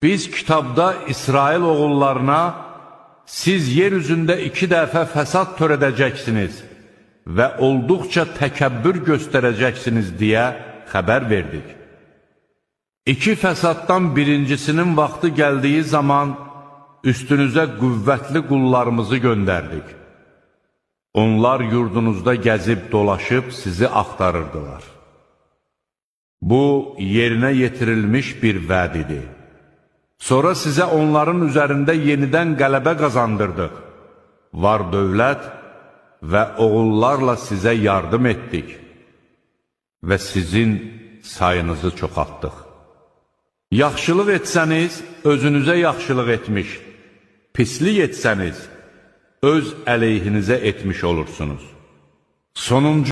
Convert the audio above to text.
Biz kitabda İsrail oğullarına siz yeryüzünde 2 dəfə fəsad törədəcəksiniz və olduqca təkəbbür göstərəcəksiniz deyə xəbər verdik. 2 fəsaddan birincisinin vaxtı gəldiyi zaman üstünüzə qüvvətli qullarımızı göndərdik. Onlar yurdunuzda gəzib dolaşıb sizi axtarırdılar. Bu, yerinə yetirilmiş bir vəd idi. Sonra sizə onların üzərində yenidən qələbə qazandırdıq. Var dövlət və oğullarla sizə yardım etdik və sizin sayınızı çoxaltdıq. Yaxşılıq etsəniz, özünüzə yaxşılıq etmiş, pislik etsəniz, öz əleyhinizə etmiş olursunuz. Sonuncu